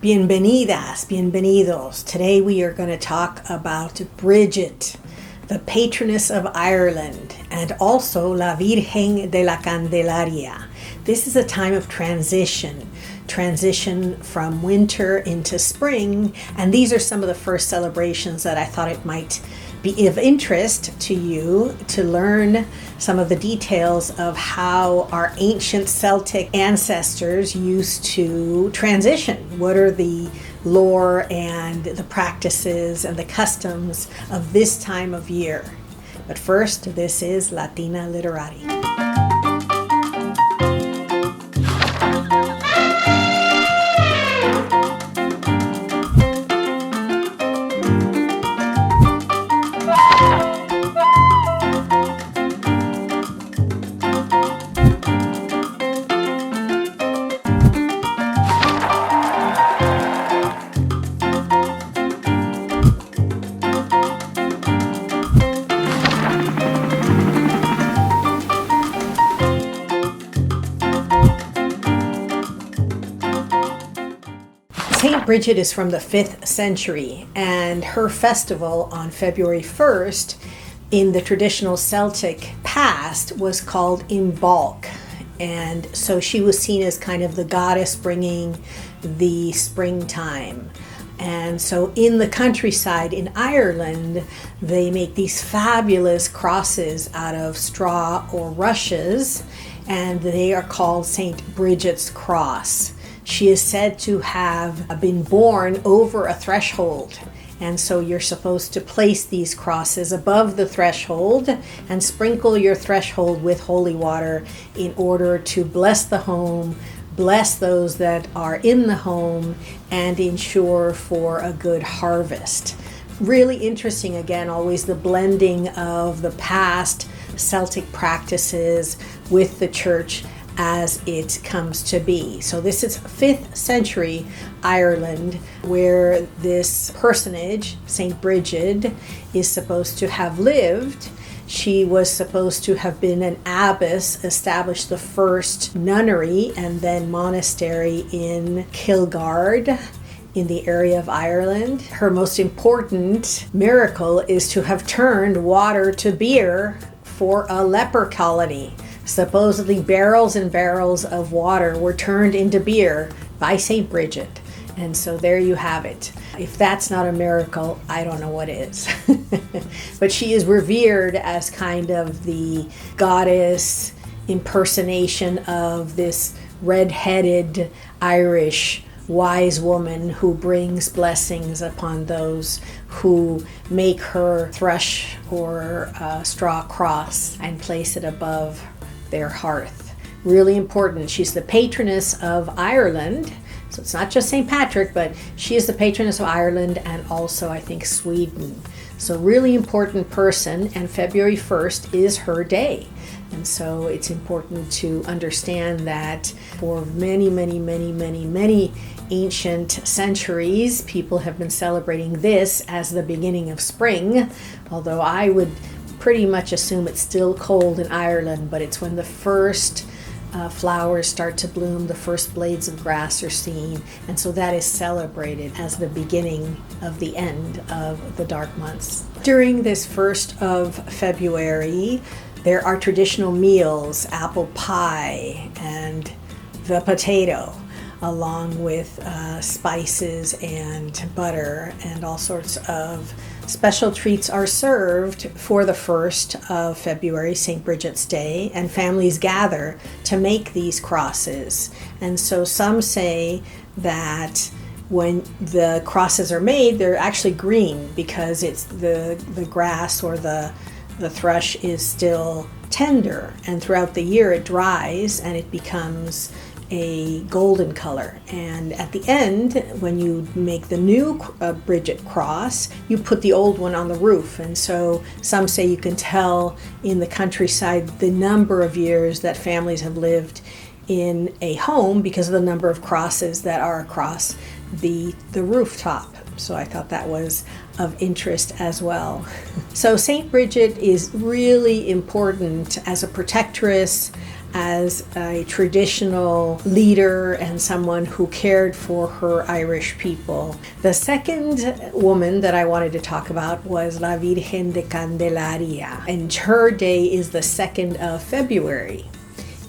Bienvenidas, bienvenidos. Today we are going to talk about Brigid, the patroness of Ireland, and also La Virgen de la Candelaria. This is a time of transition from winter into spring, and these are some of the first celebrations that I thought it might be of interest to you to learn some of the details of how our ancient Celtic ancestors used to transition. What are the lore and the practices and the customs of this time of year? But first, this is Latina Literati. Saint Brigid is from the 5th century, and her festival on February 1st in the traditional Celtic past was called Imbolc. And so she was seen as kind of the goddess bringing the springtime. And so in the countryside in Ireland, they make these fabulous crosses out of straw or rushes, and they are called Saint Brigid's Cross. She is said to have been born over a threshold, and so you're supposed to place these crosses above the threshold and sprinkle your threshold with holy water in order to bless the home, bless those that are in the home, and ensure for a good harvest. Really interesting, again, always the blending of the past Celtic practices with the church as it comes to be. So this is 5th century Ireland, where this personage, Saint Brigid, is supposed to have lived. She was supposed to have been an abbess, established the first nunnery and then monastery in Kilgard in the area of Ireland. Her most important miracle is to have turned water to beer for a leper colony. Supposedly barrels and barrels of water were turned into beer by Saint Brigid. And so there you have it. If that's not a miracle, I don't know what is. But she is revered as kind of the goddess impersonation of this red-headed Irish wise woman who brings blessings upon those who make her thrush or straw cross and place it above their hearth. Really important. She's the patroness of Ireland. So it's not just St. Patrick, but she is the patroness of Ireland and also, I think, Sweden. So really important person, and February 1st is her day. And so it's important to understand that for many ancient centuries, people have been celebrating this as the beginning of spring, although I would pretty much assume it's still cold in Ireland, but it's when the first flowers start to bloom, the first blades of grass are seen, and so that is celebrated as the beginning of the end of the dark months. During this 1st of February, there are traditional meals, apple pie and the potato, along with spices and butter, and all sorts of special treats are served for the 1st of February, St. Brigid's Day, and families gather to make these crosses. And so some say that when the crosses are made, they're actually green because it's the grass or the thrush is still tender, and throughout the year it dries and it becomes a golden color. And at the end, when you make the new Brigid cross, you put the old one on the roof. And so some say you can tell in the countryside the number of years that families have lived in a home because of the number of crosses that are across the rooftop. So I thought that was of interest as well. So Saint Brigid is really important as a protectress, as a traditional leader and someone who cared for her Irish people. The second woman that I wanted to talk about was La Virgen de Candelaria, and her day is the 2nd of February.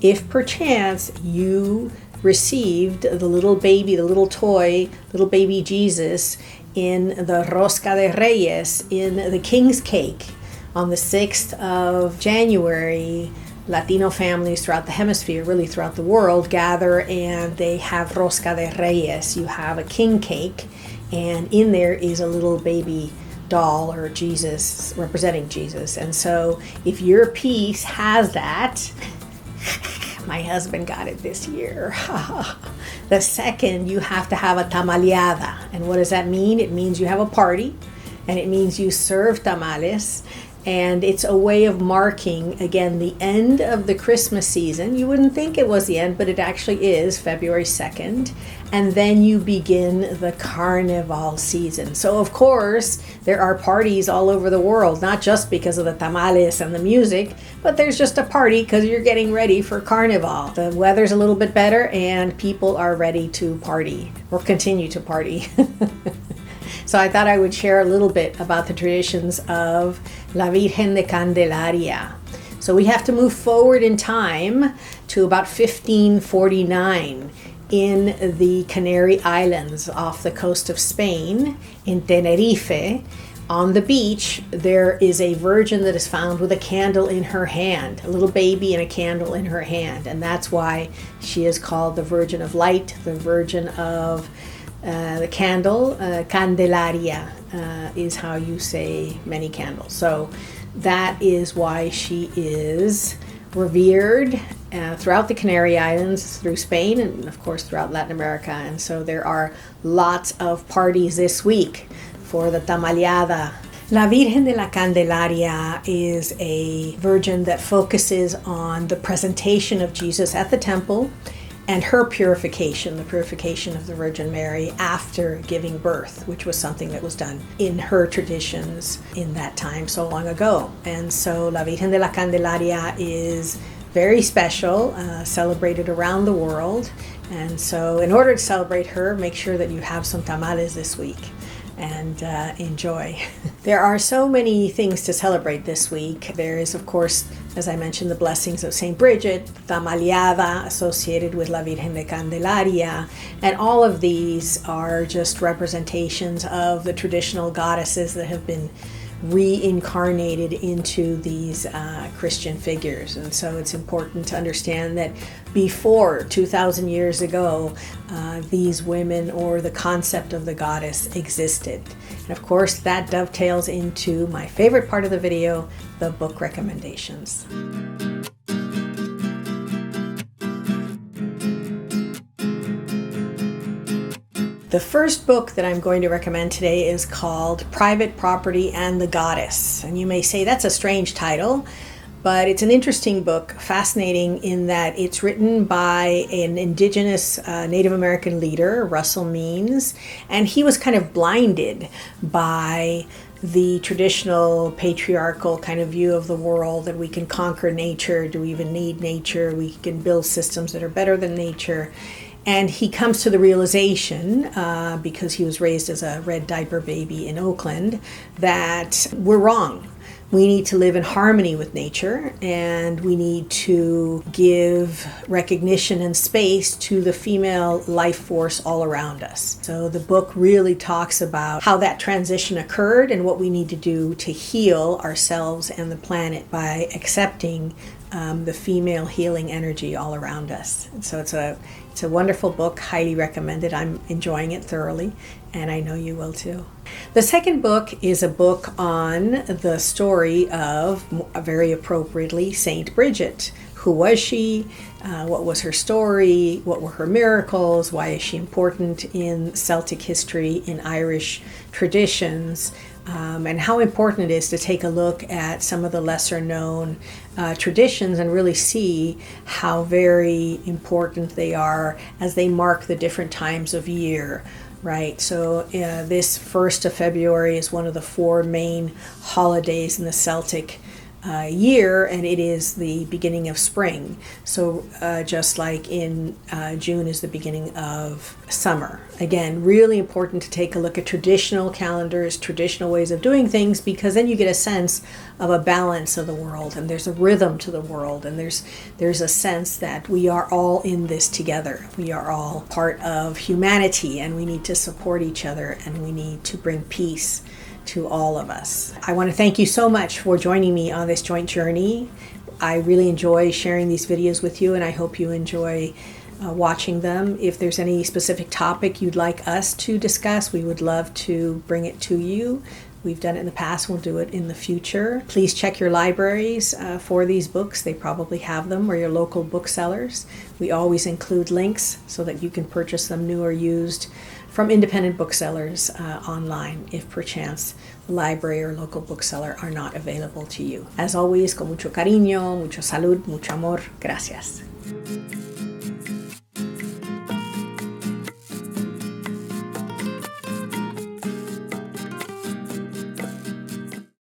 If perchance you received the little baby, the little toy, little baby Jesus in the Rosca de Reyes, in the King's Cake, on the 6th of January, Latino families throughout the hemisphere, really throughout the world, gather and they have Rosca de Reyes. You have a king cake, and in there is a little baby doll or Jesus, representing Jesus. And so if your piece has that, my husband got it this year. The second, you have to have a tamaleada. And what does that mean? It means you have a party, and it means you serve tamales. And it's a way of marking, again, the end of the Christmas season. You wouldn't think it was the end, but it actually is February 2nd. And then you begin the Carnaval season. So, of course, there are parties all over the world, not just because of the tamales and the music, but there's just a party because you're getting ready for Carnaval. The weather's a little bit better and people are ready to party or continue to party. So I thought I would share a little bit about the traditions of La Virgen de Candelaria. So we have to move forward in time to about 1549 in the Canary Islands off the coast of Spain, in Tenerife. On the beach, there is a virgin that is found with a candle in her hand, a little baby and a candle in her hand. And that's why she is called the Virgin of Light, the Virgin of the candle. Candelaria is how you say many candles. So that is why she is revered throughout the Canary Islands, through Spain, and of course throughout Latin America. And so there are lots of parties this week for the tamaleada. La Virgen de la Candelaria is a virgin that focuses on the presentation of Jesus at the temple and her purification, the purification of the Virgin Mary after giving birth, which was something that was done in her traditions in that time so long ago. And so La Virgen de la Candelaria is very special, celebrated around the world. And so in order to celebrate her, make sure that you have some tamales this week and enjoy. There are so many things to celebrate this week. There is, of course, as I mentioned, the blessings of Saint Brigid, tamaleada associated with La Virgen de Candelaria, and all of these are just representations of the traditional goddesses that have been reincarnated into these Christian figures. And so it's important to understand that before 2,000 years ago, these women, or the concept of the goddess, existed. And of course, that dovetails into my favorite part of the video, the book recommendations. The first book that I'm going to recommend today is called Private Property and the Goddess. And you may say that's a strange title, but it's an interesting book, fascinating in that it's written by an indigenous Native American leader, Russell Means, and he was kind of blinded by the traditional patriarchal kind of view of the world, that we can conquer nature. Do we even need nature? We can build systems that are better than nature. And he comes to the realization, because he was raised as a red diaper baby in Oakland, that we're wrong. We need to live in harmony with nature, and we need to give recognition and space to the female life force all around us. So the book really talks about how that transition occurred and what we need to do to heal ourselves and the planet by accepting the female healing energy all around us. And so it's a wonderful book, highly recommended. I'm enjoying it thoroughly, and I know you will too. The second book is a book on the story of, very appropriately, Saint Brigid. Who was she? What was her story? What were her miracles? Why is she important in Celtic history, in Irish traditions? And how important it is to take a look at some of the lesser known traditions and really see how very important they are as they mark the different times of year, right? So this 1st of February is one of the 4 main holidays in the Celtic year, and it is the beginning of spring. So just like in June is the beginning of summer. Again, really important to take a look at traditional calendars, traditional ways of doing things, because then you get a sense of a balance of the world, and there's a rhythm to the world, and there's a sense that we are all in this together. We are all part of humanity, and we need to support each other, and we need to bring peace to all of us. I want to thank you so much for joining me on this joint journey. I really enjoy sharing these videos with you, and I hope you enjoy watching them. If there's any specific topic you'd like us to discuss, we would love to bring it to you. We've done it in the past, we'll do it in the future. Please check your libraries for these books. They probably have them, or your local booksellers. We always include links so that you can purchase them new or used from independent booksellers online if perchance the library or local bookseller are not available to you. As always, con mucho cariño, mucho salud, mucho amor. Gracias.